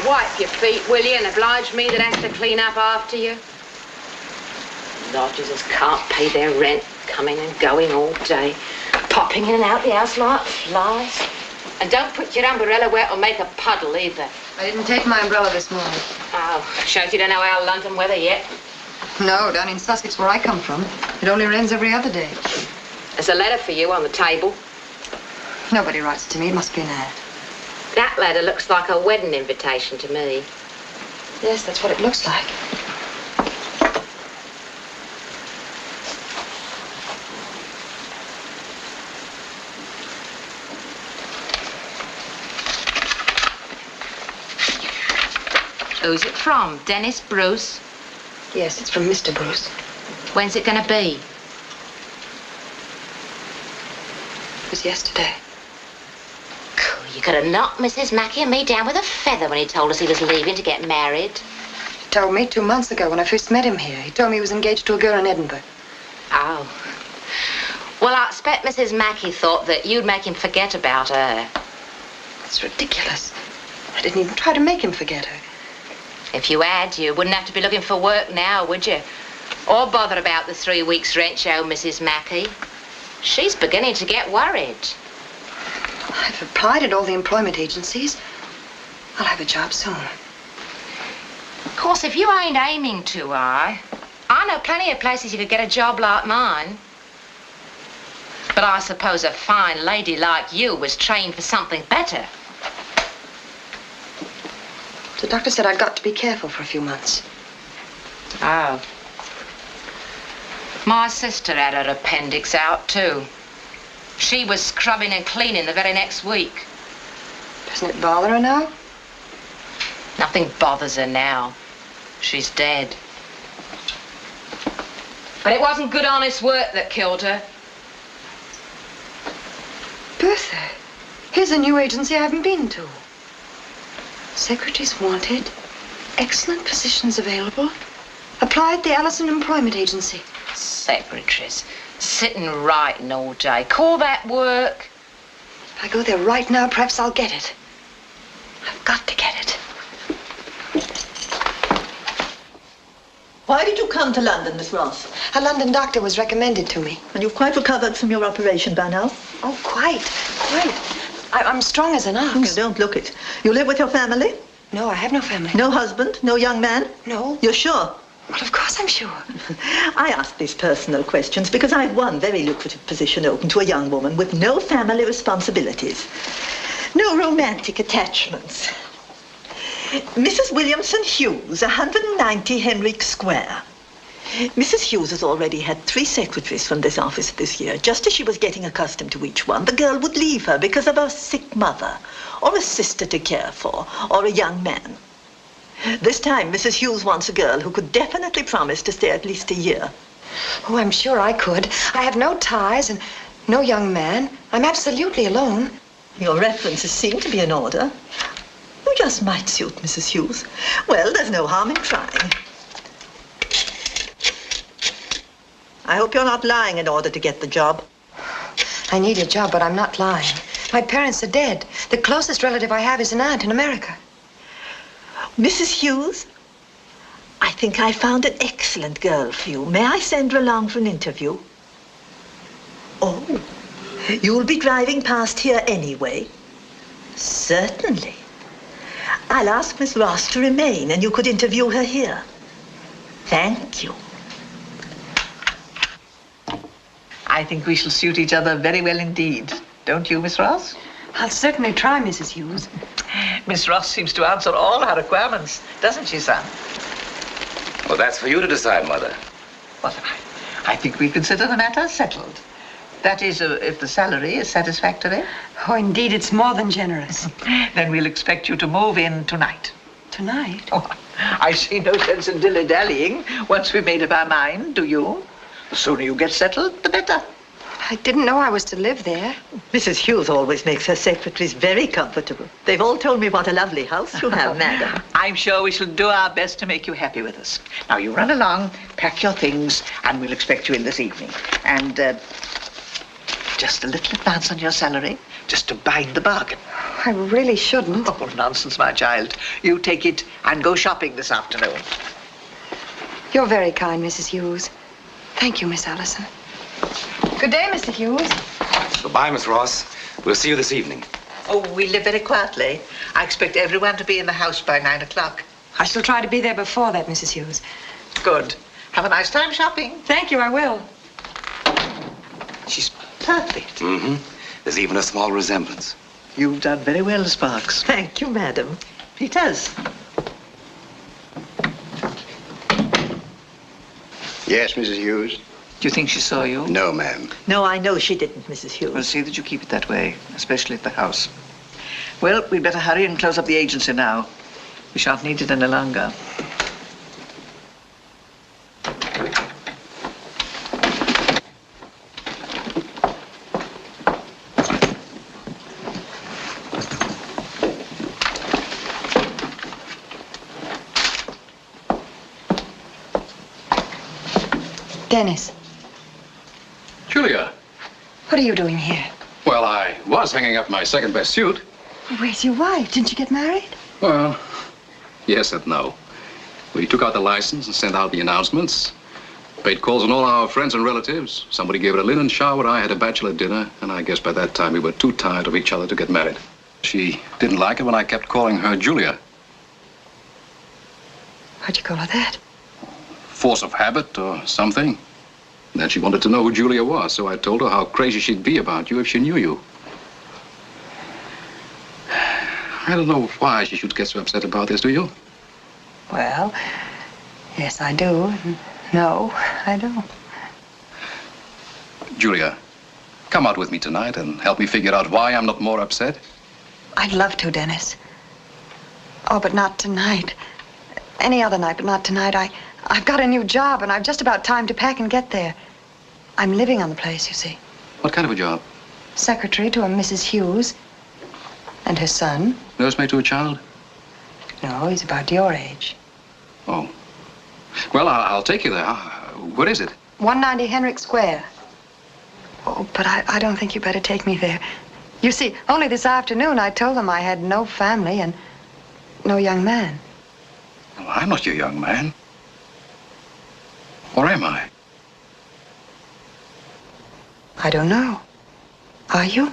Wipe your feet, will you, and oblige me that has to clean up after you? Lodgers can't pay their rent, coming and going all day, popping in and out the house like flies. And don't put your umbrella where it'll make a puddle either. I didn't take my umbrella this morning. Oh, shows you don't know our London weather yet. No, down in Sussex, where I come from, it only rains every other day. There's a letter for you on the table. Nobody writes to me. It must be an ad. That letter looks like a wedding invitation to me. Yes, that's what it looks like. Who's it from? Dennis Bruce? Yes, it's from Mr. Bruce. When's it gonna be? It was yesterday. You could have knocked Mrs. Mackey and me down with a feather when he told us he was leaving to get married. He told me 2 months ago when I first met him here. He told me he was engaged to a girl in Edinburgh. Oh. Well, I expect Mrs. Mackey thought that you'd make him forget about her. That's ridiculous. I didn't even try to make him forget her. If you had, you wouldn't have to be looking for work now, would you? Or bother about the 3 weeks' rent you owe Mrs. Mackey. She's beginning to get worried. I've applied at all the employment agencies. I'll have a job soon. Of course, if you ain't aiming too high, I know plenty of places you could get a job like mine. But I suppose a fine lady like you was trained for something better. The doctor said I'd got to be careful for a few months. Oh. My sister had her appendix out, too. She was scrubbing and cleaning the very next week. Doesn't it bother her now? Nothing bothers her now. She's dead. But it wasn't good, honest work that killed her. Bertha, here's a new agency I haven't been to. Secretaries wanted. Excellent positions available. Apply at the Allison Employment Agency. Secretaries. Sitting writing all day. Call that work? If I go there right now, perhaps I'll get it. I've got to get it. Why did you come to London, Miss Ross? A London doctor was recommended to me. And you've quite recovered from your operation by now? Oh, quite. I'm strong as an ox. You don't look it. You live with your family? No, I have no family. No husband? No young man? No. You're sure? Well, of course I'm sure. I ask these personal questions because I've one very lucrative position open to a young woman with no family responsibilities. No romantic attachments. Mrs. Williamson Hughes, 190 Henrique Square. Mrs. Hughes has already had 3 secretaries from this office this year. Just as she was getting accustomed to each one, the girl would leave her because of a sick mother, or a sister to care for, or a young man. This time, Mrs. Hughes wants a girl who could definitely promise to stay at least a year. Oh, I'm sure I could. I have no ties and no young man. I'm absolutely alone. Your references seem to be in order. You just might suit Mrs. Hughes. Well, there's no harm in trying. I hope you're not lying in order to get the job. I need a job, but I'm not lying. My parents are dead. The closest relative I have is an aunt in America. Mrs. Hughes, I think I found an excellent girl for you. May I send her along for an interview? Oh, you'll be driving past here anyway. Certainly. I'll ask Miss Ross to remain, and you could interview her here. Thank you. I think we shall suit each other very well indeed. Don't you, Miss Ross? I'll certainly try, Mrs. Hughes. Miss Ross seems to answer all our requirements, doesn't she, son? Well, that's for you to decide, Mother. Well, I think we consider the matter settled. That is, if the salary is satisfactory. Oh, indeed, it's more than generous. Then we'll expect you to move in tonight. Tonight? Oh, I see no sense in dilly-dallying once we've made up our mind, do you? The sooner you get settled, the better. I didn't know I was to live there. Mrs. Hughes always makes her secretaries very comfortable. They've all told me what a lovely house you have, madam. I'm sure we shall do our best to make you happy with us. Now, you run along, pack your things, and we'll expect you in this evening. And, just a little advance on your salary, just to bind the bargain. I really shouldn't. Oh, nonsense, my child. You take it and go shopping this afternoon. You're very kind, Mrs. Hughes. Thank you, Miss Allison. Good day, Mr. Hughes. Goodbye, Miss Ross. We'll see you this evening. Oh, we live very quietly. I expect everyone to be in the house by 9 o'clock. I shall try to be there before that, Mrs. Hughes. Good. Have a nice time shopping. Thank you, I will. She's perfect. Mm-hmm. There's even a small resemblance. You've done very well, Sparks. Thank you, madam. Peters. Yes, Mrs. Hughes. Do you think she saw you? No, ma'am. No, I know she didn't, Mrs. Hughes. Well, see that you keep it that way, especially at the house. Well, we'd better hurry and close up the agency now. We shan't need it any longer. Dennis, Julia. what are you doing here? Well, I was hanging up my second best suit. Where's your wife? Didn't you get married? Well, yes and no. We took out the license and sent out the announcements. Paid calls on all our friends and relatives. Somebody gave her a linen shower. I had a bachelor dinner. And I guess by that time we were too tired of each other to get married. She didn't like it when I kept calling her Julia. Why'd you call her that? Force of habit or something. And then she wanted to know who Julia was, so I told her how crazy she'd be about you if she knew you. I don't know why she should get so upset about this, do you? Well, yes, I do. No, I don't. Julia, come out with me tonight and help me figure out why I'm not more upset. I'd love to, Dennis. Oh, but not tonight. Any other night, but not tonight. I've got a new job, and I've just about time to pack and get there. I'm living on the place, you see. What kind of a job? Secretary to a Mrs. Hughes and her son. Nursemaid to a child? No, he's about your age. Oh. Well, I'll take you there. What is it? 190 Henrik Square. Oh, but I don't think you better take me there. You see, only this afternoon I told them I had no family and no young man. Well, I'm not your young man. Or am I? I don't know. Are you?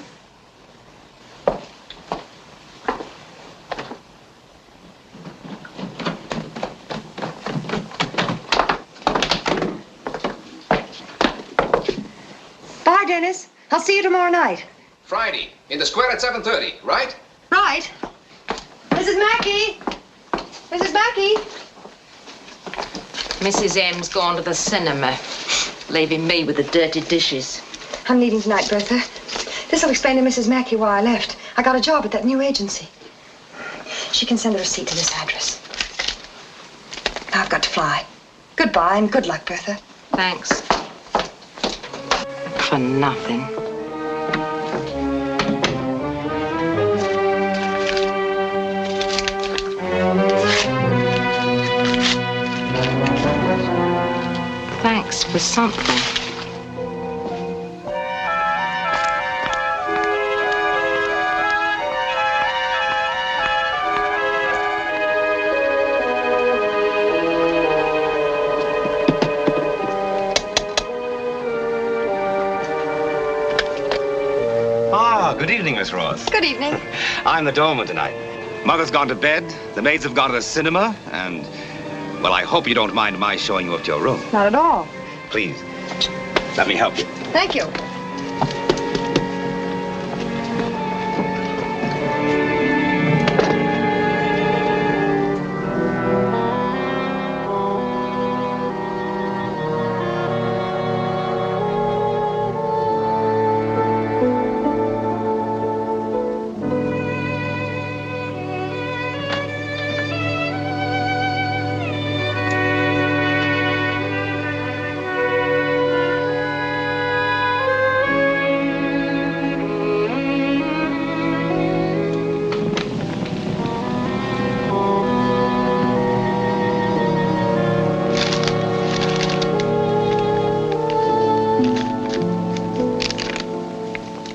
Bye, Dennis. I'll see you tomorrow night. Friday, in the square at 7:30, right? Right. Mrs. Mackey! Mrs. Mackey! Mrs. M's gone to the cinema, leaving me with the dirty dishes. I'm leaving tonight, Bertha. This'll explain to Mrs. Mackey why I left. I got a job at that new agency. She can send the receipt to this address. Now I've got to fly. Goodbye and good luck, Bertha. Thanks. For nothing. Thanks for something. Good evening, Miss Ross. Good evening. I'm the doorman tonight. Mother's gone to bed, the maids have gone to the cinema, and, well, I hope you don't mind my showing you up to your room. Not at all. Please, let me help you. Thank you.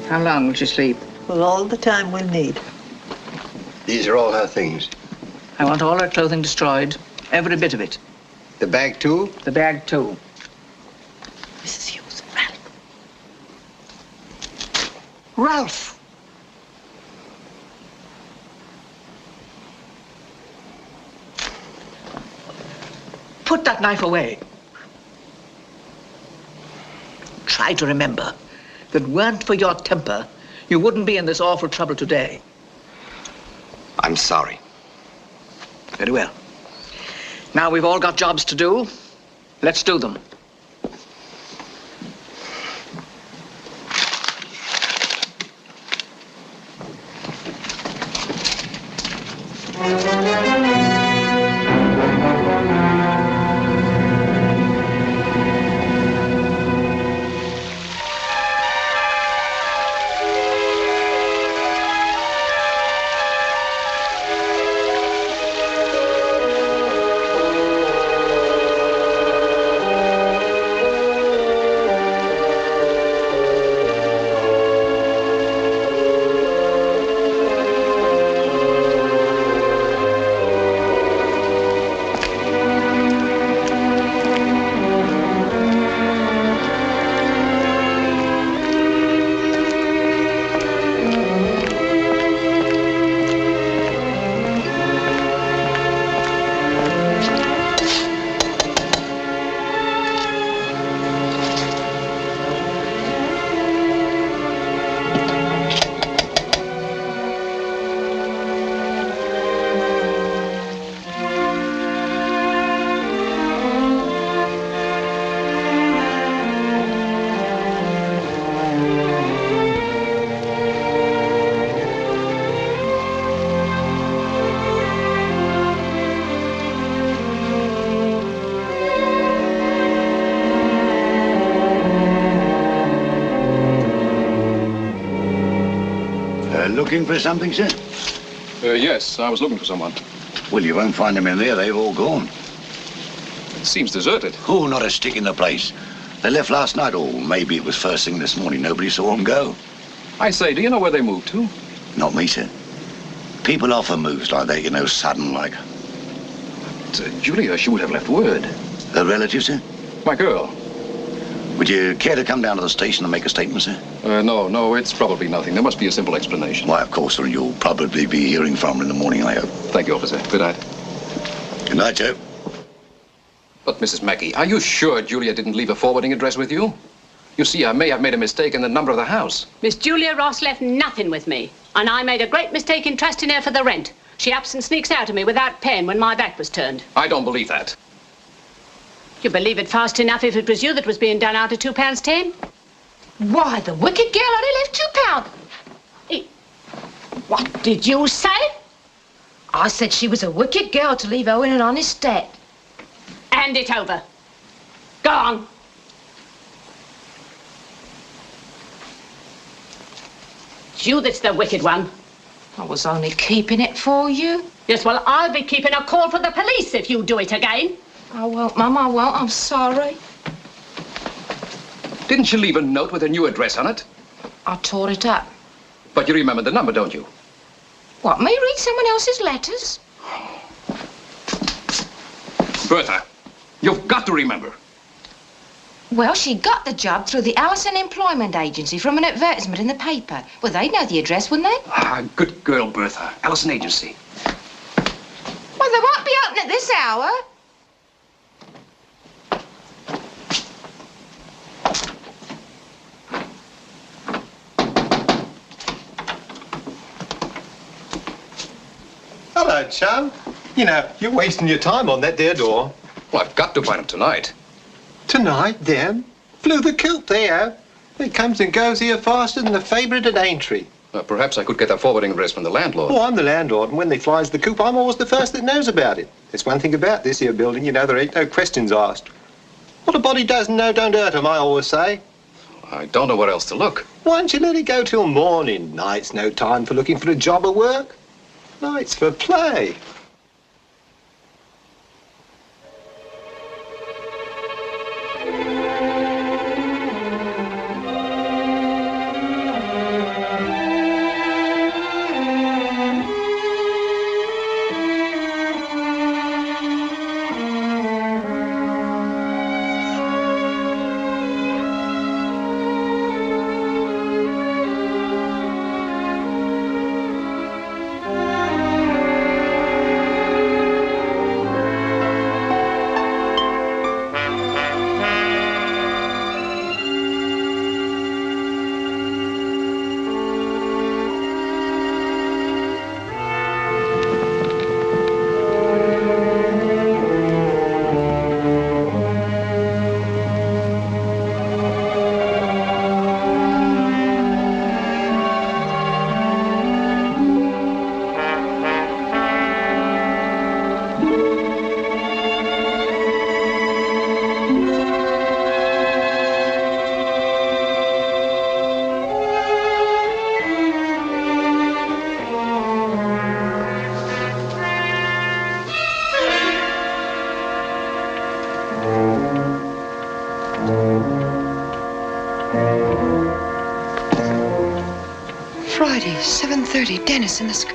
How long will she sleep? Well, all the time we'll need. These are all her things. I want all her clothing destroyed. Every bit of it. The bag, too? The bag, too. Mrs. Hughes, Ralph. Ralph! Put that knife away. Try to remember. If it weren't for your temper, you wouldn't be in this awful trouble today. I'm sorry. Very well. Now we've all got jobs to do. Let's do them. Looking for something, sir? Yes, I was looking for someone. Well, you won't find them in there. They've all gone. It seems deserted. Oh, not a stick in the place. They left last night, or maybe it was first thing this morning. Nobody saw them go. I say, do you know where they moved to? Not me, sir. People often moves like that, you know, sudden like. Julia, she would have left word. Her relative, sir? My girl. Would you care to come down to the station and make a statement, sir? No, it's probably nothing. There must be a simple explanation. Why, of course, sir. You'll probably be hearing from her in the morning, I hope. Thank you, officer. Good night. Good night, Joe. But, Mrs. Mackey, are you sure Julia didn't leave a forwarding address with you? You see, I may have made a mistake in the number of the house. Miss Julia Ross left nothing with me, and I made a great mistake in trusting her for the rent. She ups and sneaks out of me without paying when my back was turned. I don't believe that. You believe it fast enough if it was you that was being done out of £2.10? Why, the wicked girl only left £2. What did you say? I said she was a wicked girl to leave Owen an honest debt. Hand it over. Go on. It's you that's the wicked one. I was only keeping it for you. Yes, well, I'll be keeping a call for the police if you do it again. I won't, Mum, I won't. I'm sorry. Didn't she leave a note with her new address on it? I tore it up. But you remember the number, don't you? What, me read someone else's letters? Bertha, you've got to remember. Well, she got the job through the Allison Employment Agency from an advertisement in the paper. Well, they'd know the address, wouldn't they? Ah, good girl, Bertha. Allison Agency. Well, they won't be open at this hour. Hello, chum. You know, you're wasting your time on that there door. Well, I've got to find him tonight. Tonight, them? Flew the coop, they have. It comes and goes here faster than the favourite at Aintree. Perhaps I could get a forwarding address from the landlord. Oh, I'm the landlord, and when they flies the coop, I'm always the first that knows about it. There's one thing about this here building, you know, there ain't no questions asked. What a body doesn't know don't hurt him, I always say. I don't know where else to look. Why don't you let it go till morning? Night's no time for looking for a job or work. Night's for play. Friday, 7:30, Dennis in the sky.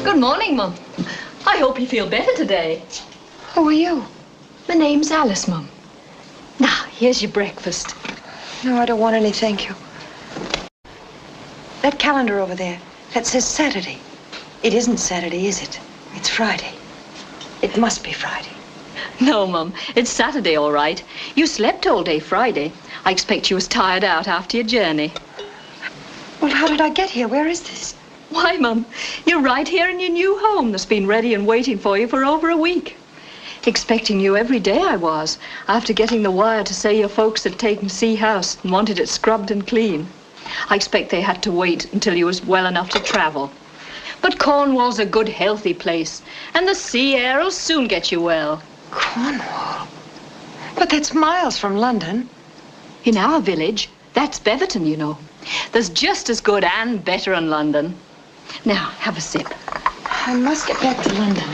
Good morning, Mum. I hope you feel better today. Who are you? My name's Alice, Mum. Now, here's your breakfast. No, I don't want any, thank you. That calendar over there, that says Saturday. It isn't Saturday, is it? It's Friday. It must be Friday. No, Mum, it's Saturday, all right. You slept all day Friday. I expect you was tired out after your journey. Well, how did I get here? Where is this? Why, Mum, you're right here in your new home that's been ready and waiting for you for over a week. Expecting you every day I was, after getting the wire to say your folks had taken Sea House and wanted it scrubbed and clean. I expect they had to wait until you was well enough to travel. But Cornwall's a good, healthy place, and the sea air'll soon get you well. Cornwall? But that's miles from London. In our village, that's Beverton, you know. There's just as good and better in London. Now, have a sip. I must get back to London.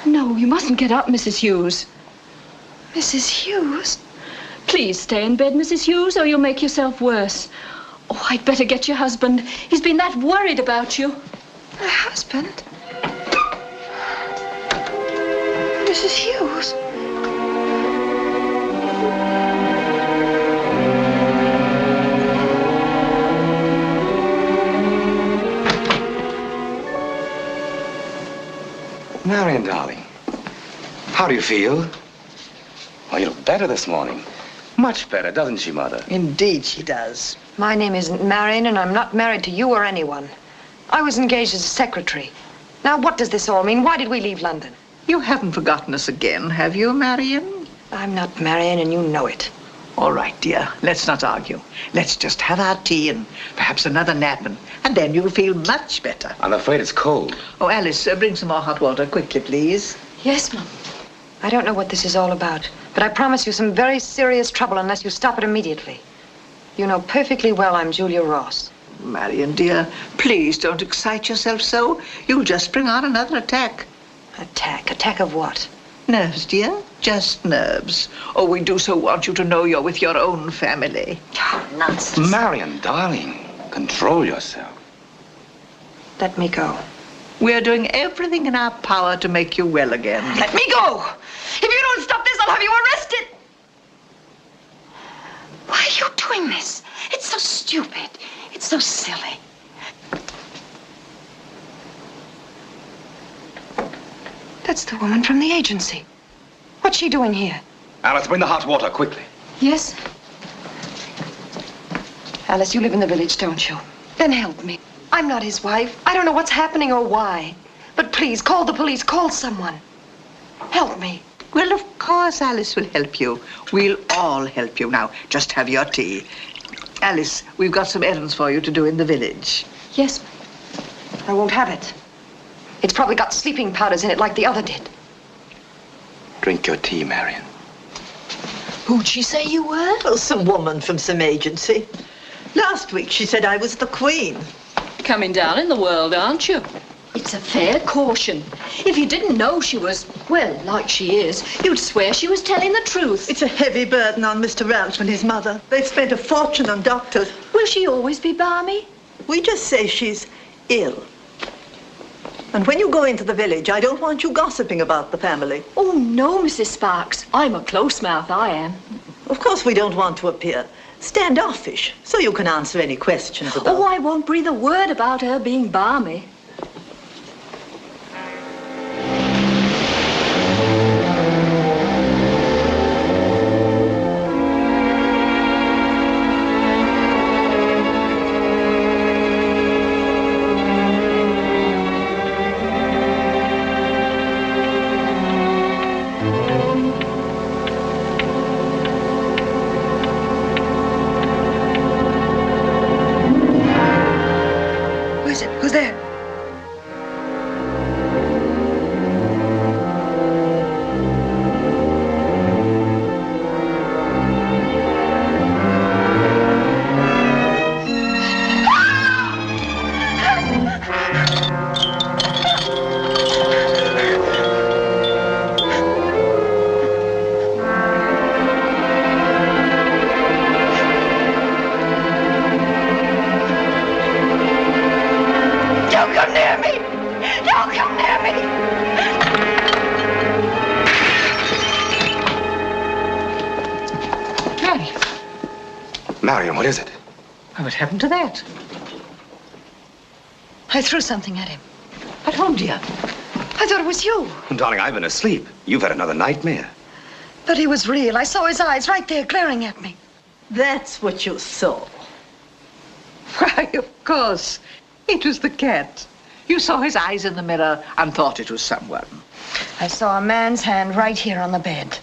No, you mustn't get up, Mrs. Hughes. Mrs. Hughes? Please stay in bed, Mrs. Hughes, or you'll make yourself worse. Oh, I'd better get your husband. He's been that worried about you. My husband? Mrs. Hughes? Marion, darling, how do you feel? Oh, you look better this morning. Much better, doesn't she, Mother? Indeed she does. My name isn't Marion, and I'm not married to you or anyone. I was engaged as a secretary. Now, what does this all mean? Why did we leave London? You haven't forgotten us again, have you, Marion? I'm not Marion, and you know it. All right, dear. Let's not argue. Let's just have our tea and perhaps another nap, and then you'll feel much better. I'm afraid it's cold. Oh, Alice, bring some more hot water quickly, please. Yes, Mum. I don't know what this is all about, but I promise you some very serious trouble unless you stop it immediately. You know perfectly well I'm Julia Ross. Marion, dear, please don't excite yourself so. You'll just bring on another attack. Attack? Attack of what? Nerves, dear. Just nerves. Oh, we do so want you to know you're with your own family. Oh, nonsense. Marion, darling, control yourself. Let me go. We're doing everything in our power to make you well again. Let me go! If you don't stop this, I'll have you arrested! Why are you doing this? It's so stupid. It's so silly. That's the woman from the agency. What's she doing here? Alice, bring the hot water, quickly. Yes? Alice, you live in the village, don't you? Then help me. I'm not his wife. I don't know what's happening or why. But please, call the police. Call someone. Help me. Well, of course Alice will help you. We'll all help you. Now, just have your tea. Alice, we've got some errands for you to do in the village. Yes. I won't have it. It's probably got sleeping powders in it like the other did. Drink your tea, Marion. Who'd she say you were? Well, some woman from some agency. Last week she said I was the Queen. Coming down in the world, aren't you? It's a fair caution. If you didn't know she was, well, like she is, you'd swear she was telling the truth. It's a heavy burden on Mr. Ralph and his mother. They've spent a fortune on doctors. Will she always be balmy? We just say she's ill. And when you go into the village, I don't want you gossiping about the family. Oh, no, Mrs. Sparks. I'm a close mouth, I am. Of course, we don't want to appear standoffish, so you can answer any questions about... Oh, I won't breathe a word about her being balmy. Who's there? Marion, what is it? What happened to that? I threw something at him. At home, dear. I thought it was you. Darling, I've been asleep. You've had another nightmare. But he was real. I saw his eyes right there glaring at me. That's what you saw. Why, of course. It was the cat. You saw his eyes in the mirror and thought it was someone. I saw a man's hand right here on the bed.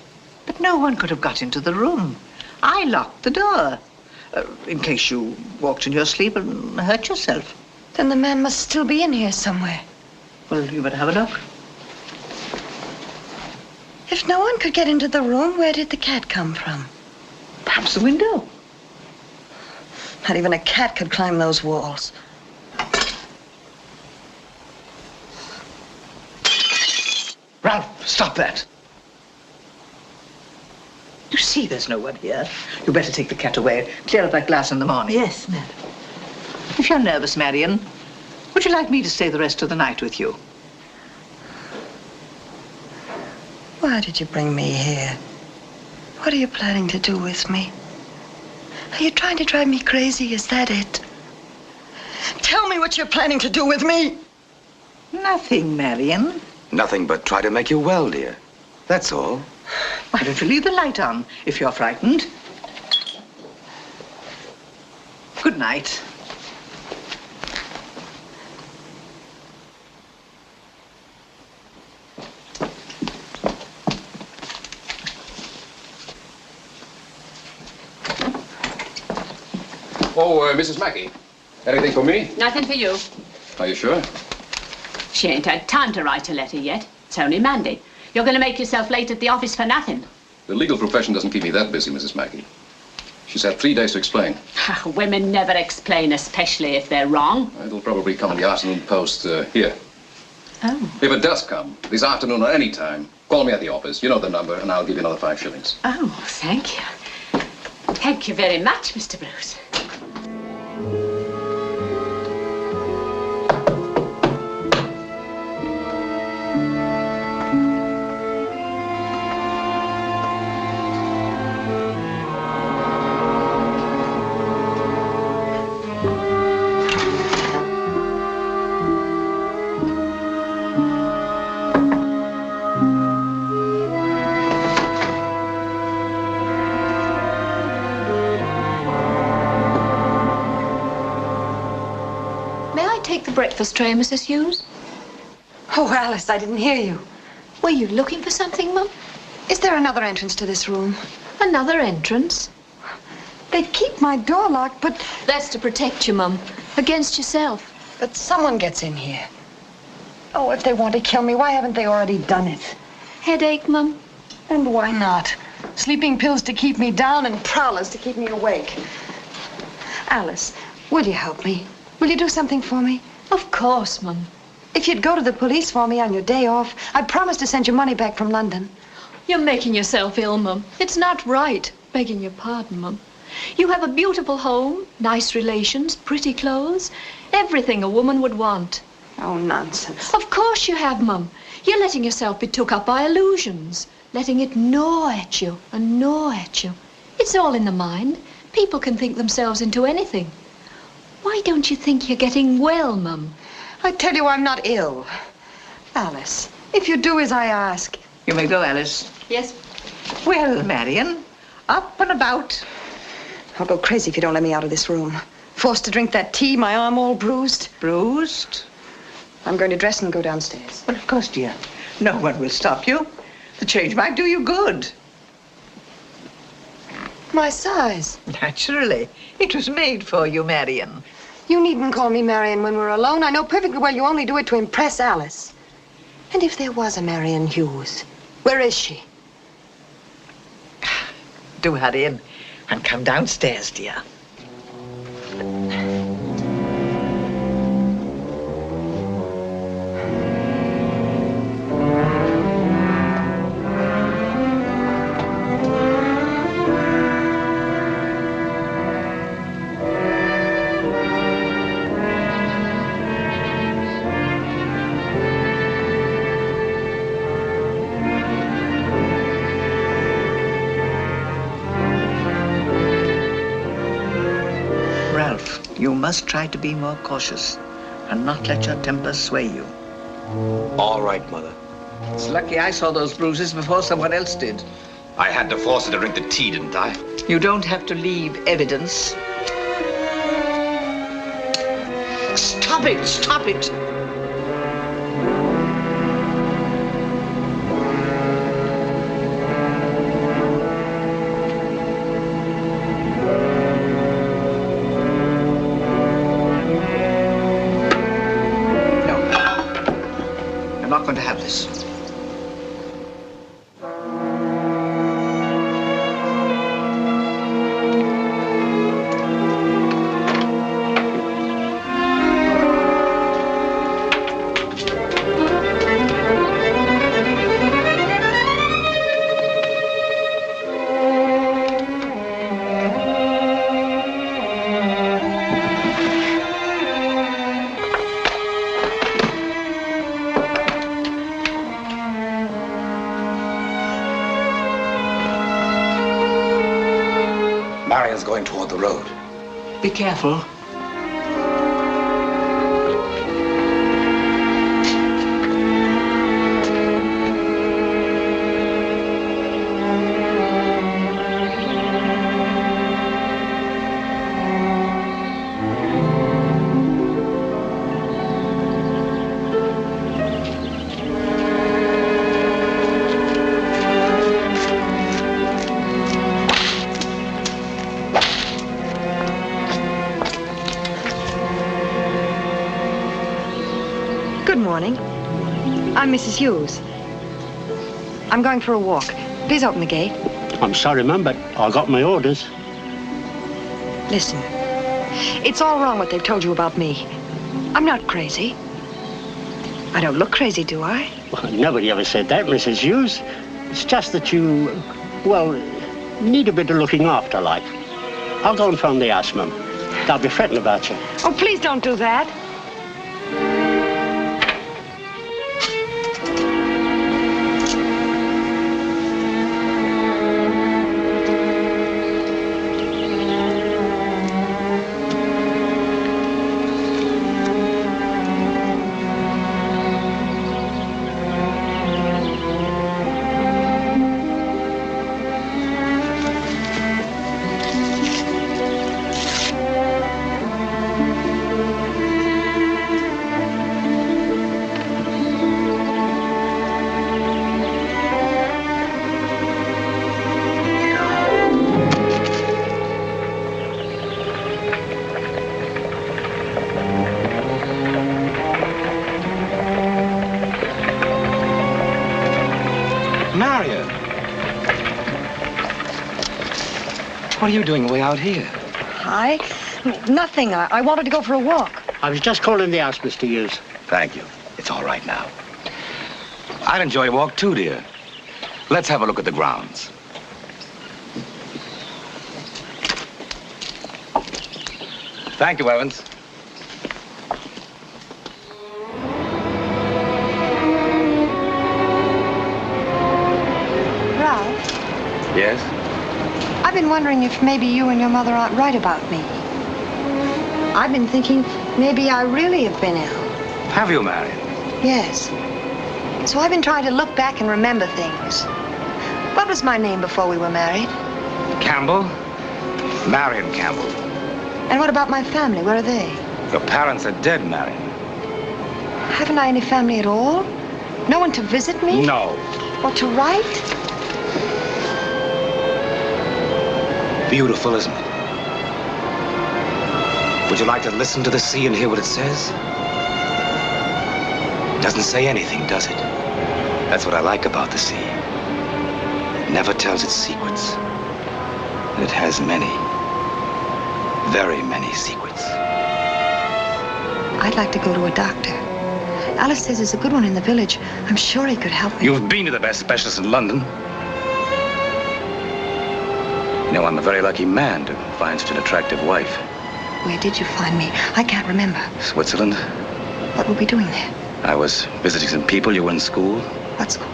But no one could have got into the room. I locked the door. In case you walked in your sleep and hurt yourself. Then the man must still be in here somewhere. Well, you better have a look. If no one could get into the room, where did the cat come from? Perhaps the window. Not even a cat could climb those walls. Stop that. You see there's no one here. You better take the cat away. Clear up that glass in the morning. Yes, madam. If you're nervous, Marion, would you like me to stay the rest of the night with you? Why did you bring me here? What are you planning to do with me? Are you trying to drive me crazy? Is that it? Tell me what you're planning to do with me. Nothing, Marion. Nothing but try to make you well, dear. That's all. Why don't you leave the light on if you're frightened? Good night. Oh, Mrs. Mackey. Anything for me? Nothing for you. Are you sure? She ain't had time to write a letter yet. It's only Monday. You're going to make yourself late at the office for nothing. The legal profession doesn't keep me that busy, Mrs. Mackey. She's had 3 days to explain. Women never explain, especially if they're wrong. It'll probably come in the afternoon post here. Oh. If it does come, this afternoon or any time, call me at the office. You know the number, and I'll give you another 5 shillings. Oh, thank you. Thank you very much, Mr. Bruce. Breakfast tray, Mrs. Hughes? Oh, Alice, I didn't hear you. Were you looking for something, Mum? Is there another entrance to this room? Another entrance? They keep my door locked, but... That's to protect you, Mum. Against yourself. But someone gets in here. Oh, if they want to kill me, why haven't they already done it? Headache, Mum? And why not? Sleeping pills to keep me down and prowlers to keep me awake. Alice, will you help me? Will you do something for me? Of course, Mum. If you'd go to the police for me on your day off, I'd promise to send you money back from London. You're making yourself ill, Mum. It's not right. Begging your pardon, Mum. You have a beautiful home, nice relations, pretty clothes, everything a woman would want. Oh, nonsense. Of course you have, Mum. You're letting yourself be took up by illusions, letting it gnaw at you and gnaw at you. It's all in the mind. People can think themselves into anything. Why don't you think you're getting well, Mum? I tell you I'm not ill. Alice, if you do as I ask... You may go, Alice. Yes. Well, Marion, up and about. I'll go crazy if you don't let me out of this room. Forced to drink that tea, my arm all bruised. Bruised? I'm going to dress and go downstairs. Well, of course, dear. No one will stop you. The change might do you good. My size. Naturally. It was made for you, Marion. You needn't call me Marion when we're alone. I know perfectly well you only do it to impress Alice. And if there was a Marion Hughes, where is she? Do hurry in and come downstairs, dear. You must try to be more cautious and not let your temper sway you. All right, Mother. It's lucky I saw those bruises before someone else did. I had to force her to drink the tea, didn't I? You don't have to leave evidence. Stop it! Stop it! Going to have this. the road. Be careful. Good morning. I'm Mrs. Hughes. I'm going for a walk. Please open the gate. I'm sorry, ma'am, but I got my orders. Listen, it's all wrong what they've told you about me. I'm not crazy. I don't look crazy, do I? Well, nobody ever said that, Mrs. Hughes. It's just that you, well, need a bit of looking after, like. I'll go and phone the house, ma'am. They'll be fretting about you. Oh, please don't do that. What are you doing way out here? Hi. Nothing. I wanted to go for a walk. I was just calling the house, Mr. Hughes. Thank you. It's all right now. I'd enjoy a walk too, dear. Let's have a look at the grounds. Thank you, Evans. Ralph, Yes? I've been wondering if maybe you and your mother aren't right about me. I've been thinking maybe I really have been ill. Have you, Marion? Yes. So I've been trying to look back and remember things. What was my name before we were married? Campbell? Marion Campbell. And what about my family? Where are they? Your parents are dead, Marion. Haven't I any family at all? No one to visit me? No. Or to write? Beautiful, isn't it? Would you like to listen to the sea and hear what it says? It doesn't say anything, does it? That's what I like about the sea. It never tells its secrets. And it has many, very many secrets. I'd like to go to a doctor. Alice says there's a good one in the village. I'm sure he could help me. You've been to the best specialist in London. You know, I'm a very lucky man to find such an attractive wife. Where did you find me? I can't remember. Switzerland. What were we doing there? I was visiting some people. You were in school. What school?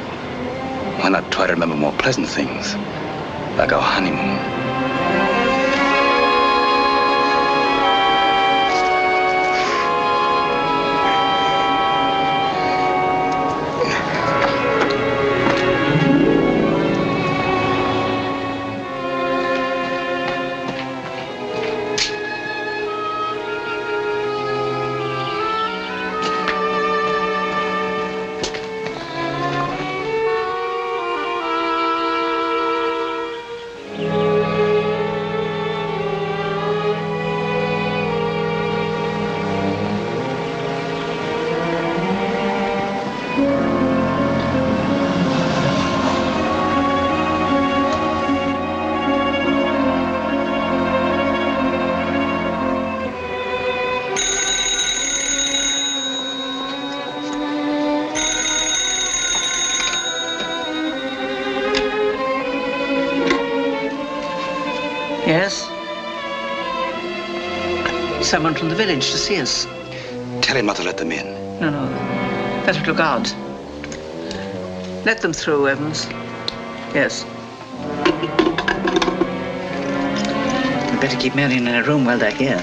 Why not try to remember more pleasant things? Like our honeymoon. Yes? Someone from the village to see us. Tell him not to let them in. No, no. Better look out. Let them through, Evans. Yes. We'd better keep Marion in her room while they're here.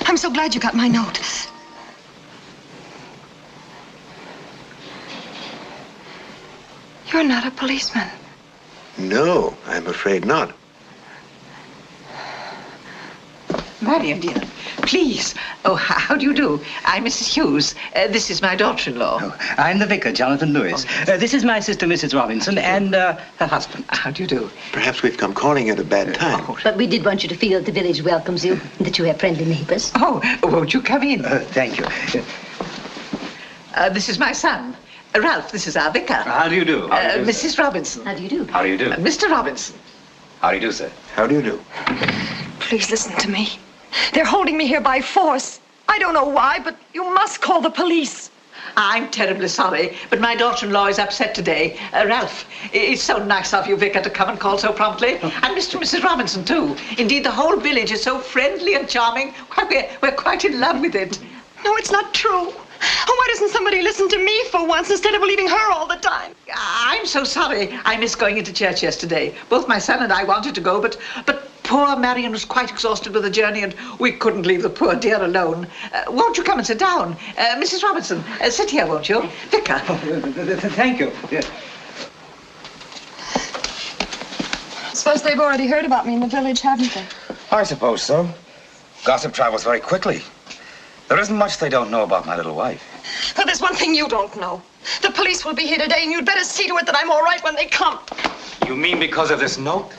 I'm so glad you got my note. You're not a policeman. No, I'm afraid not. Marion, dear, please. Oh, how do you do? I'm Mrs. Hughes. This is my daughter-in-law. Oh, I'm the vicar, Jonathan Lewis. This is my sister, Mrs. Robinson, and her husband. How do you do? Perhaps we've come calling at a bad time. But we did want you to feel that the village welcomes you, and that you have friendly neighbors. Oh, won't you come in? Thank you. This is my son. Ralph, this is our vicar. How do you do? Mrs. Robinson. How do you do? How do you do? Mr. Robinson. How do you do, sir? How do you do? Please listen to me. They're holding me here by force. I don't know why, but you must call the police. I'm terribly sorry, but my daughter-in-law is upset today. Ralph, it's so nice of you, Vicar, to come and call so promptly. And Mr. and Mrs. Robinson, too. Indeed, the whole village is so friendly and charming. Why, we're quite in love with it. No, it's not true. Oh, why doesn't somebody listen to me for once instead of believing her all the time? I'm so sorry. I missed going into church yesterday. Both my son and I wanted to go, but poor Marion was quite exhausted with the journey, and we couldn't leave the poor dear alone. Won't you come and sit down? Mrs. Robinson, sit here, won't you? Vicar. Thank you. I suppose they've already heard about me in the village, haven't they? I suppose so. Gossip travels very quickly. There isn't much they don't know about my little wife. But there's one thing you don't know. The police will be here today, and you'd better see to it that I'm all right when they come. You mean because of this note?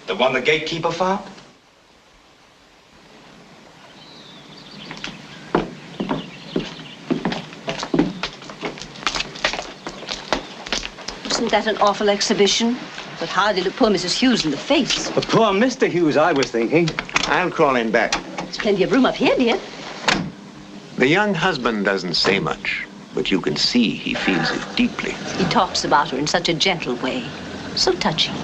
The one the gatekeeper found? Wasn't that an awful exhibition? But hardly look poor Mrs. Hughes in the face. But poor Mr. Hughes, I was thinking. I'll crawl him back. There's plenty of room up here, dear. The young husband doesn't say much, but you can see he feels it deeply. He talks about her in such a gentle way. So touching.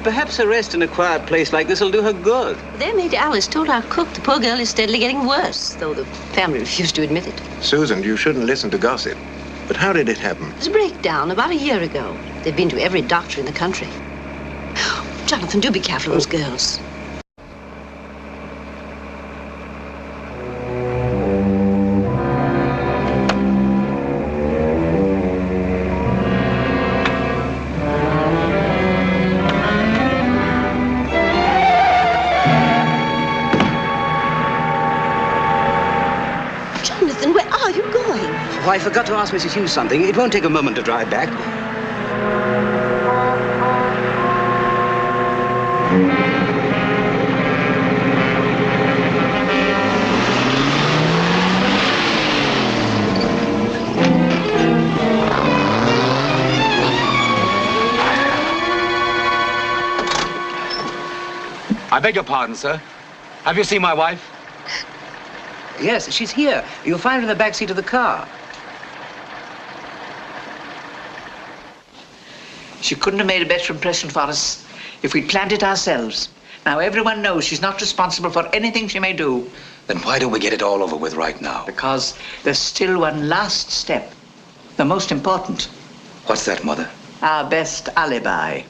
Perhaps a rest in a quiet place like this will do her good. Their maid Alice told our cook the poor girl is steadily getting worse, though the family refused to admit it. Susan, you shouldn't listen to gossip. But how did it happen? It was a breakdown about a year ago. They've been to every doctor in the country. Jonathan, do be careful of those girls. I forgot to ask Mrs. Hughes something. It won't take a moment to drive back. I beg your pardon, sir. Have you seen my wife? Yes, she's here. You'll find her in the back seat of the car. She couldn't have made a better impression for us if we'd planned it ourselves. Now, everyone knows she's not responsible for anything she may do. Then why don't we get it all over with right now? Because there's still one last step. The most important. What's that, Mother? Our best alibi.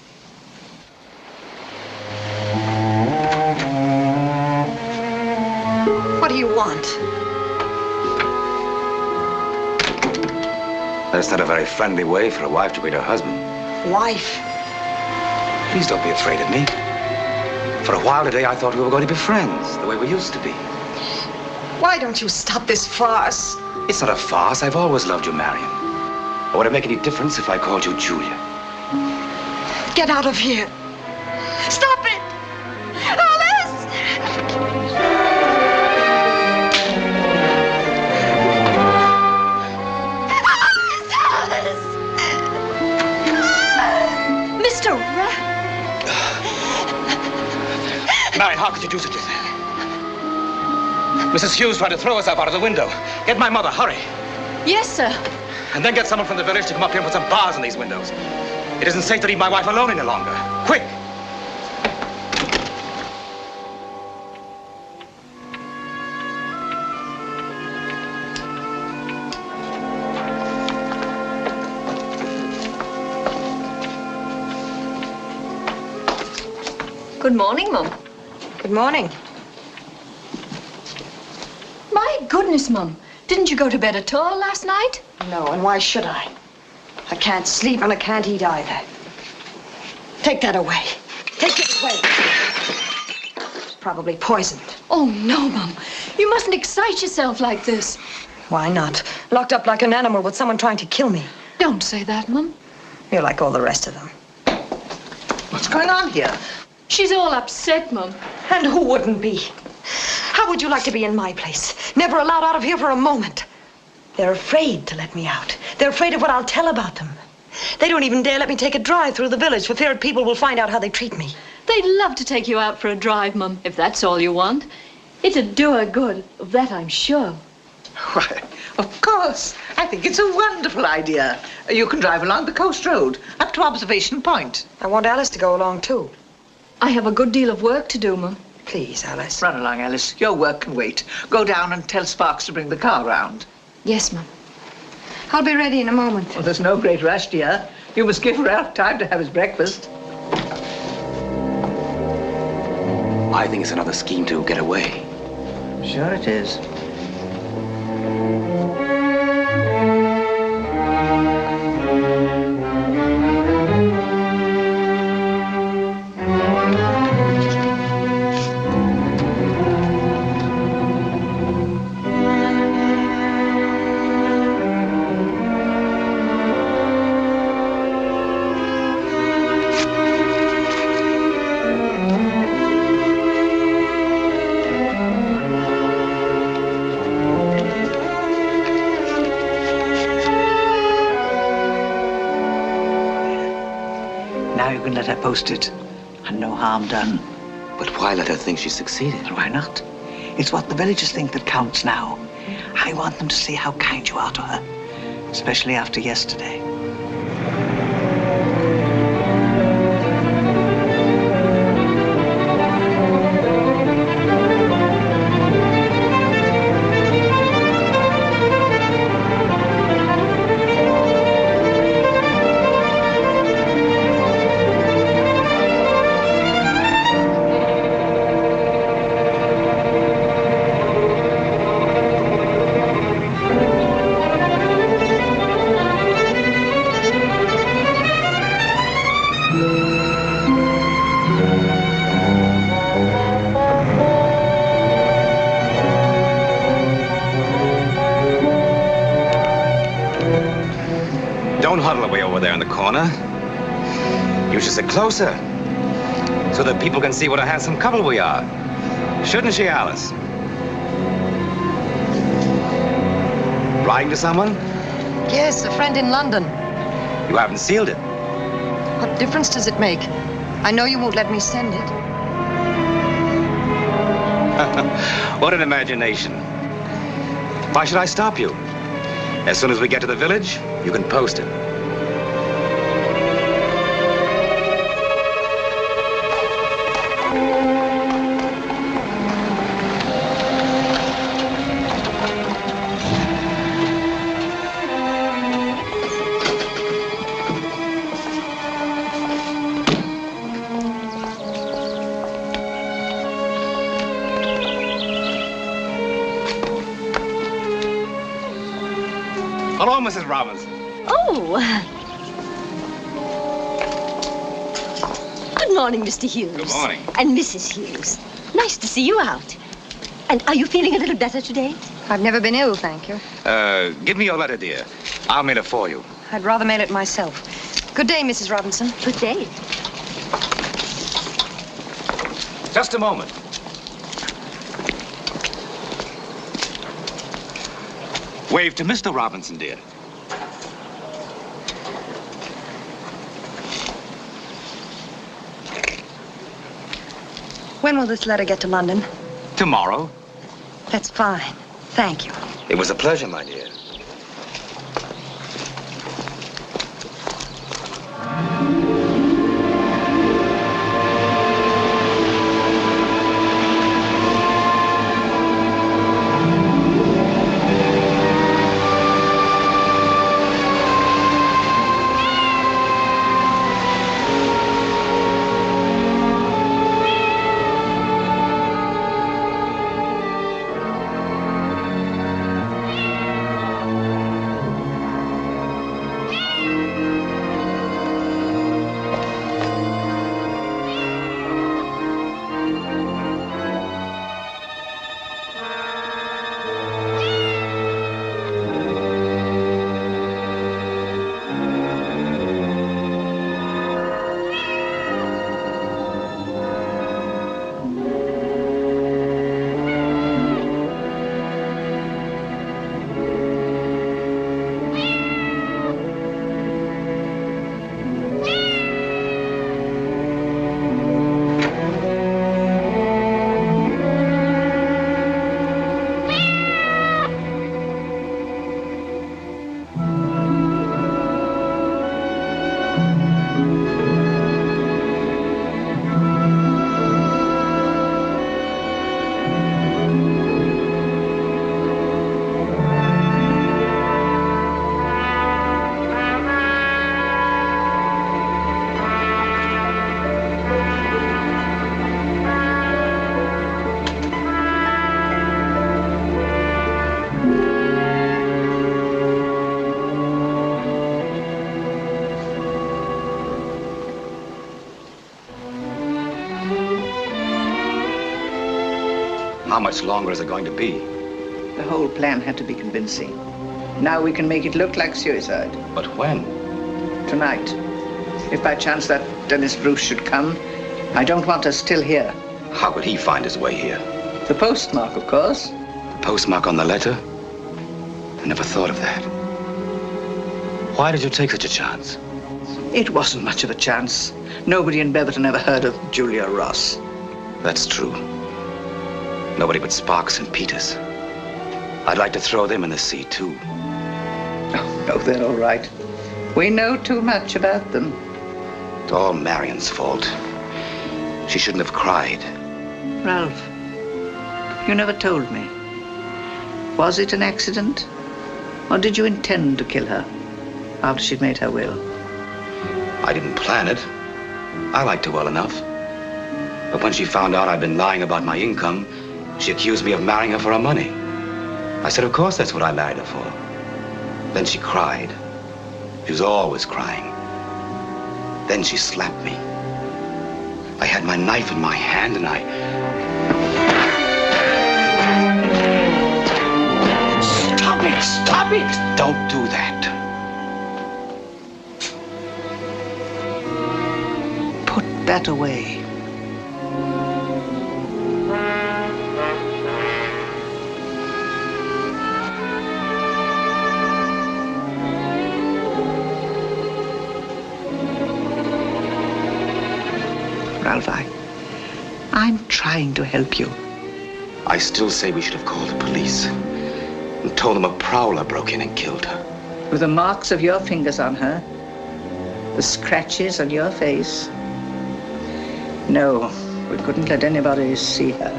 What do you want? That's not a very friendly way for a wife to greet her husband. Wife? Please don't be afraid of me. For a while today, I thought we were going to be friends, the way we used to be. Why don't you stop this farce? It's not a farce. I've always loved you, Marion. Or would it make any difference if I called you Julia? Get out of here. Stop it! Alice! Mr. Rapp! Marion, how could you do such a thing? Mrs. Hughes tried to throw herself out of the window. Get my mother, hurry. Yes, sir. And then get someone from the village to come up here and put some bars in these windows. It isn't safe to leave my wife alone any longer. Quick! Good morning, Mum. Good morning. My goodness, Mum. Didn't you go to bed at all last night? No, and why should I? I can't sleep and I can't eat either. Take that away. Take it away. It's probably poisoned. Oh, no, Mum. You mustn't excite yourself like this. Why not? Locked up like an animal with someone trying to kill me. Don't say that, Mum. You're like all the rest of them. What's going on here? She's all upset, Mum. And who wouldn't be? How would you like to be in my place? Never allowed out of here for a moment. They're afraid to let me out. They're afraid of what I'll tell about them. They don't even dare let me take a drive through the village for fear people will find out how they treat me. They'd love to take you out for a drive, Mum, if that's all you want. It'd do her good, of that I'm sure. Why, of course. I think it's a wonderful idea. You can drive along the coast road, up to Observation Point. I want Alice to go along, too. I have a good deal of work to do, Mum. Please, Alice. Run along, Alice. Your work can wait. Go down and tell Sparks to bring the car round. Yes, Mum. I'll be ready in a moment. Well, there's no great rush, dear. You must give Ralph time to have his breakfast. I think it's another scheme to get away. Sure it is. Now you can let her post it, and no harm done. But why let her think she succeeded? And why not? It's what the villagers think that counts now. I want them to see how kind you are to her, especially after yesterday. Don't huddle away over there in the corner. You should sit closer, so that people can see what a handsome couple we are. Shouldn't she, Alice? Writing to someone? Yes, a friend in London. You haven't sealed it. What difference does it make? I know you won't let me send it. What an imagination. Why should I stop you? As soon as we get to the village, you can post it. Hello, Mrs. Robinson. Oh. Good morning, Mr. Hughes. Good morning. And Mrs. Hughes. Nice to see you out. And are you feeling a little better today? I've never been ill, thank you. Give me your letter, dear. I'll mail it for you. I'd rather mail it myself. Good day, Mrs. Robinson. Good day. Just a moment. Wave to Mr. Robinson, dear. When will this letter get to London? Tomorrow. That's fine. Thank you. It was a pleasure, my dear. How much longer is it going to be? The whole plan had to be convincing. Now we can make it look like suicide. But when? Tonight. If by chance that Dennis Bruce should come, I don't want us still here. How could he find his way here? The postmark, of course. The postmark on the letter? I never thought of that. Why did you take such a chance? It wasn't much of a chance. Nobody in Beverton ever heard of Julia Ross. That's true. Nobody but Sparks and Peters. I'd like to throw them in the sea, too. Oh, no, they're all right. We know too much about them. It's all Marion's fault. She shouldn't have cried. Ralph, you never told me. Was it an accident? Or did you intend to kill her after she'd made her will? I didn't plan it. I liked her well enough. But when she found out I'd been lying about my income, she accused me of marrying her for her money. I said, of course that's what I married her for. Then she cried. She was always crying. Then she slapped me. I had my knife in my hand and I... Stop it! Stop it! Don't do that. Put that away. Ralph, I'm trying to help you. I still say we should have called the police and told them a prowler broke in and killed her. With the marks of your fingers on her, the scratches on your face. No, we couldn't let anybody see her.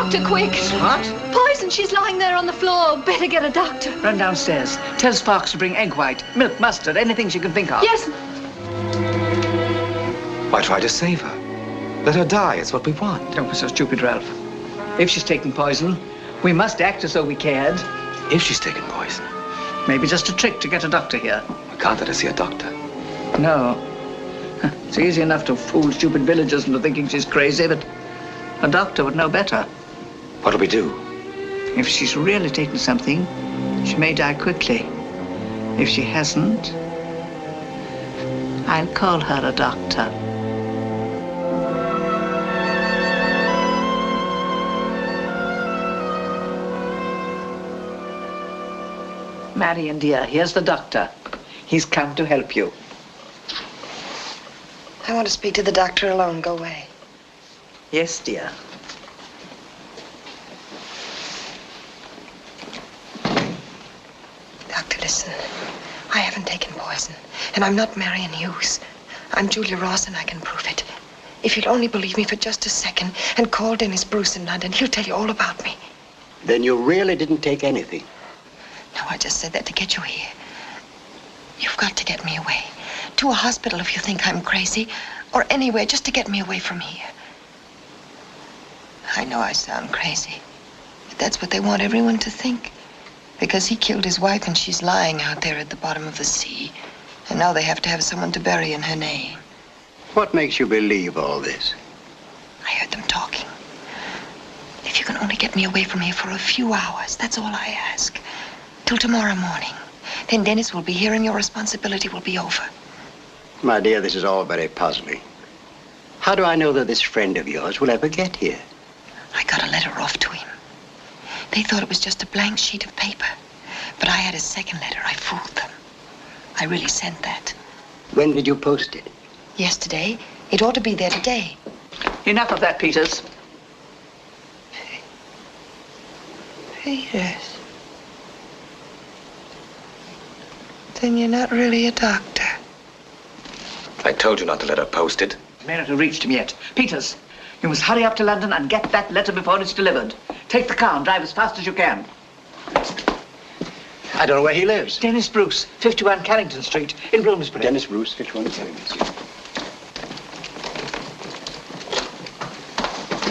doctor, quick. What? Poison. She's lying there on the floor. Better get a doctor. Run downstairs. Tell Sparks to bring egg white, milk, mustard, anything she can think of. Yes. Why try to save her? Let her die. It's what we want. Don't be so stupid, Ralph. If she's taken poison, we must act as though we cared. If she's taken poison. Maybe just a trick to get a doctor here. We can't let her see a doctor. No. It's easy enough to fool stupid villagers into thinking she's crazy, but a doctor would know better. What'll we do? If she's really taken something, she may die quickly. If she hasn't, I'll call her a doctor. Marion, dear, here's the doctor. He's come to help you. I want to speak to the doctor alone. Go away. Yes, dear. Doctor, listen. I haven't taken poison, and I'm not Marion Hughes. I'm Julia Ross, and I can prove it. If you'll only believe me for just a second and call Dennis Bruce in London, he'll tell you all about me. Then you really didn't take anything? No, I just said that to get you here. You've got to get me away. To a hospital if you think I'm crazy, or anywhere just to get me away from here. I know I sound crazy, but that's what they want everyone to think. Because he killed his wife and she's lying out there at the bottom of the sea. And now they have to have someone to bury in her name. What makes you believe all this? I heard them talking. If you can only get me away from here for a few hours, that's all I ask. Till tomorrow morning. Then Dennis will be here and your responsibility will be over. My dear, this is all very puzzling. How do I know that this friend of yours will ever get here? I got a letter off to him. They thought it was just a blank sheet of paper. But I had a second letter. I fooled them. I really sent that. When did you post it? Yesterday. It ought to be there today. Enough of that, Peters. Peters. Then you're not really a doctor. I told you not to let her post it. It may not have reached him yet. Peters, you must hurry up to London and get that letter before it's delivered. Take the car and drive as fast as you can. I don't know where he lives. Dennis Bruce, 51 Carrington Street in Bloomsbury. Dennis Bruce, 51 Carrington Street.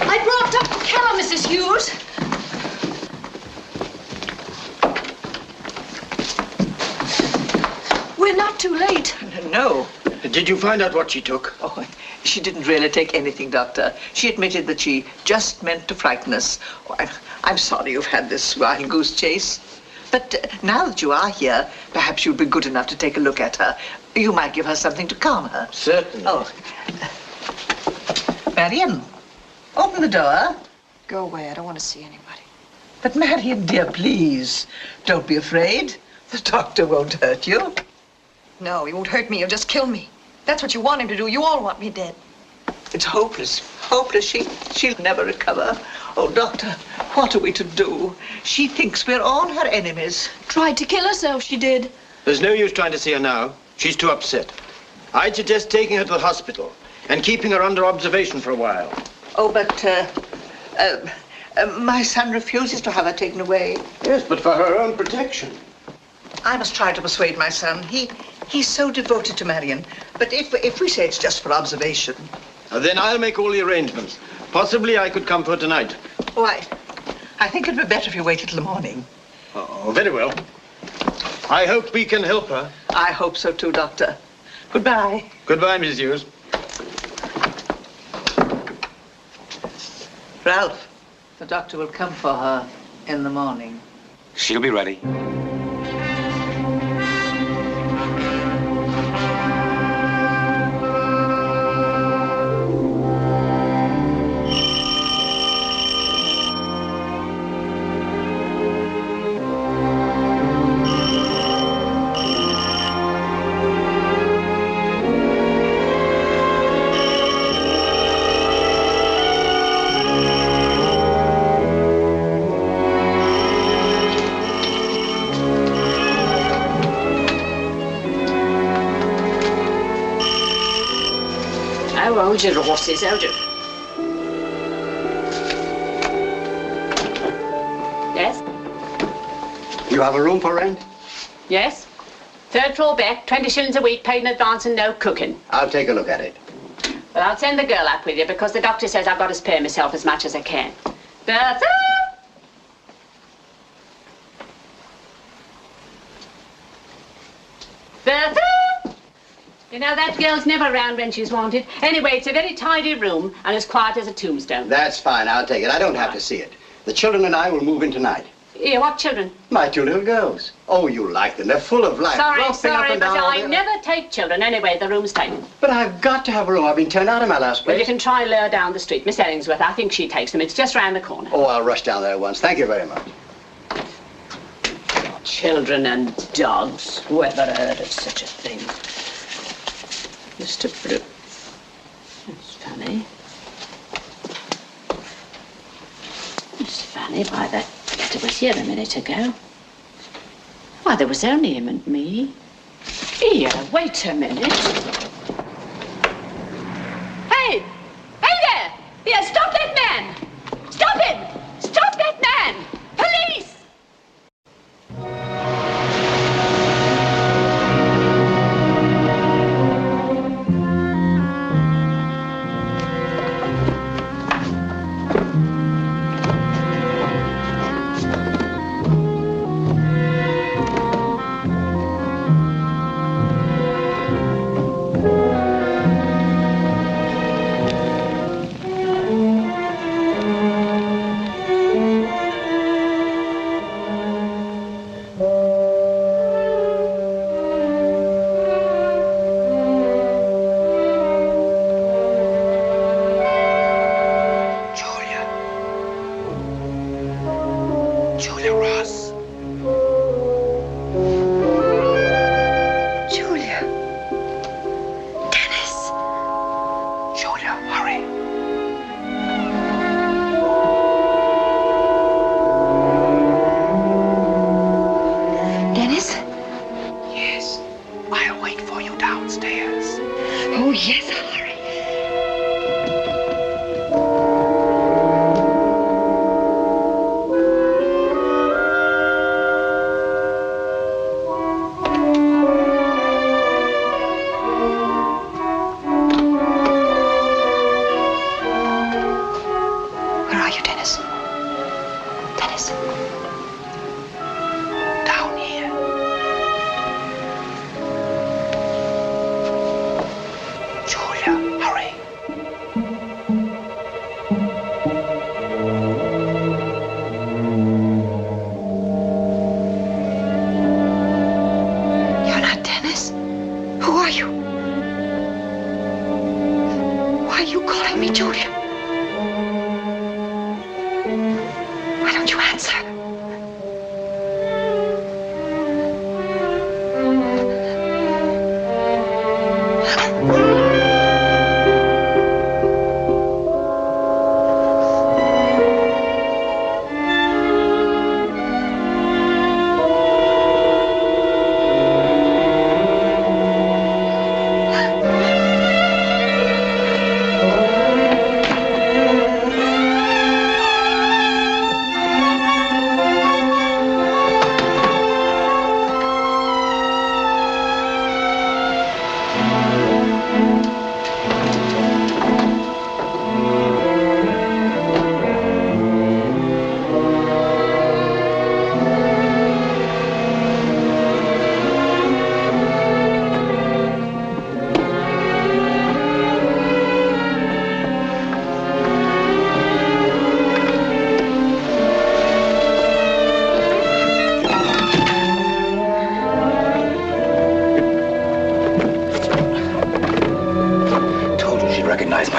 I brought Dr. Keller, Mrs. Hughes. We're not too late. No. Did you find out what she took? Oh, she didn't really take anything, Doctor. She admitted that she just meant to frighten us. Oh, I'm sorry you've had this wild goose chase. But now that you are here, perhaps you'd be good enough to take a look at her. You might give her something to calm her. Certainly. Oh. Marion, open the door. Go away. I don't want to see anybody. But Marion, dear, please, don't be afraid. The doctor won't hurt you. No, he won't hurt me. He'll just kill me. That's what you want him to do. You all want me dead. It's hopeless. Hopeless. She'll never recover. Oh, Doctor, what are we to do? She thinks we're all her enemies. Tried to kill herself, she did. There's no use trying to see her now. She's too upset. I'd suggest taking her to the hospital and keeping her under observation for a while. Oh, but, my son refuses to have her taken away. Yes, but for her own protection. I must try to persuade my son. He's so devoted to Marion. But if we say it's just for observation... Then I'll make all the arrangements. Possibly I could come for her tonight. Why, I think it'd be better if you waited till the morning. Oh, very well. I hope we can help her. I hope so too, Doctor. Goodbye. Goodbye, Mrs. Hughes. Ralph, the doctor will come for her in the morning. She'll be ready. Hold your horses, hold your... You have a room for rent? Yes. 3rd floor back, 20 shillings a week, paid in advance and no cooking. I'll take a look at it. But I'll send the girl up with you because the doctor says I've got to spare myself as much as I can. Bertha! Bertha! You know, that girl's never round when she's wanted. Anyway, it's a very tidy room and as quiet as a tombstone. That's fine. I'll take it. I don't have to see it. The children and I will move in tonight. Yeah, what children? My 2 little girls. Oh, you like them. They're full of life. Sorry, romping up and but down all I day. never take children. Anyway, the room's taken. But I've got to have a room. I've been turned out of my last place. Well, you can try Lure down the street. Miss Ellingsworth, I think she takes them. It's just round the corner. Oh, I'll rush down there at once. Thank you very much. Children and dogs. Whoever heard of such a thing? Mr. Brooke. That's funny. It's funny why that letter was here a minute ago. Why, there was only him and me. Here, wait a minute. Hey! Hey there! Here, stop that man! Stop him! Stop that man! Police!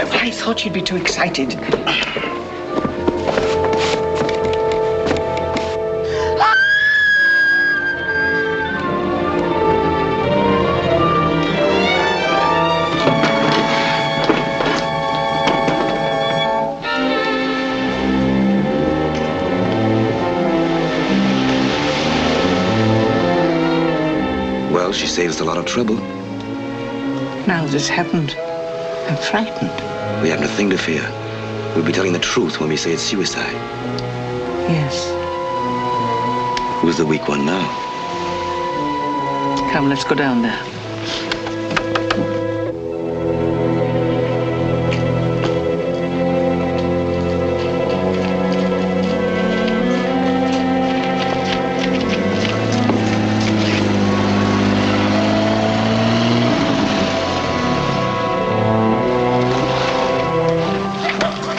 I thought you'd be too excited. Well, she saves us a lot of trouble. Now this happened, I'm frightened. We have nothing to fear. We'll be telling the truth when we say it's suicide. Yes. Who's the weak one now? Come, let's go down there.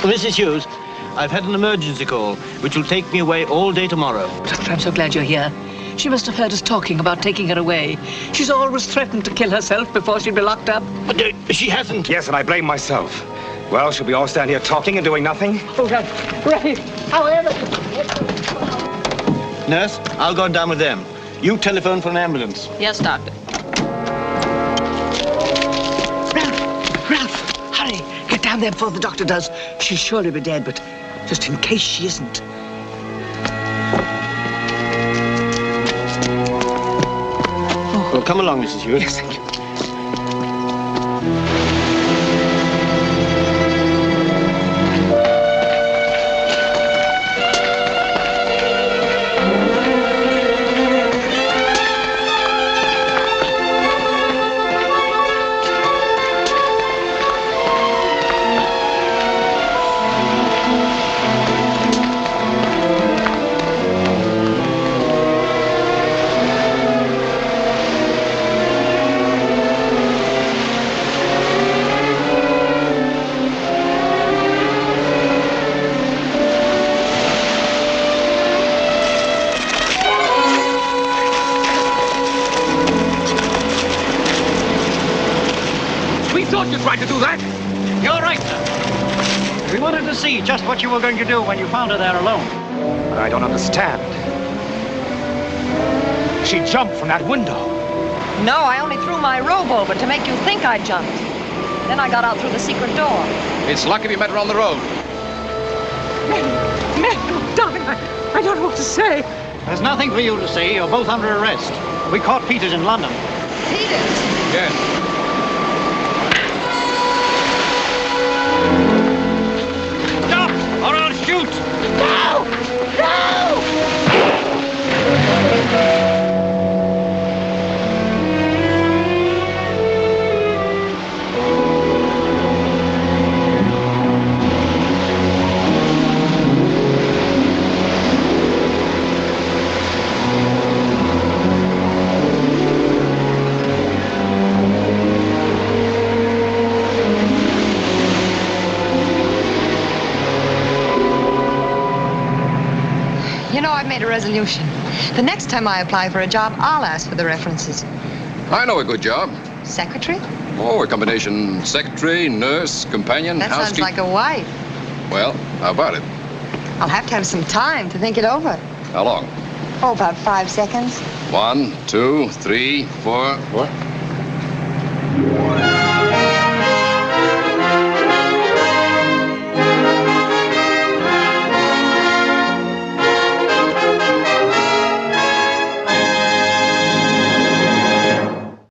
Mrs. Hughes, I've had an emergency call, which will take me away all day tomorrow. Doctor, I'm so glad you're here. She must have heard us talking about taking her away. She's always threatened to kill herself before she'd be locked up. But she hasn't. Yes, and I blame myself. Well, shall we all stand here talking and doing nothing? Oh, Ray, however... Nurse, I'll go down with them. You telephone for an ambulance. Yes, Doctor. Ralph, hurry. Get down there before the doctor does. She'll surely be dead, but just in case she isn't. Well, come along, Mrs. Hughes. Yes, thank you. Just what you were going to do when you found her there alone. But I don't understand. She jumped from that window. No, I only threw my robe over to make you think I jumped. Then I got out through the secret door. It's lucky we met her on the road. Mary, darling, I don't know what to say. There's nothing for you to say. You're both under arrest. We caught Peters in London. Peters? Yes. Or I'll shoot! No! No! You know, I've made a resolution. The next time I apply for a job, I'll ask for the references. I know a good job. Secretary? Oh, a combination secretary, nurse, companion, That sounds housekeeper. like a wife. Well, how about it? I'll have to have some time to think it over. How long? Oh, about 5 seconds. 1, 2, 3, 4. What?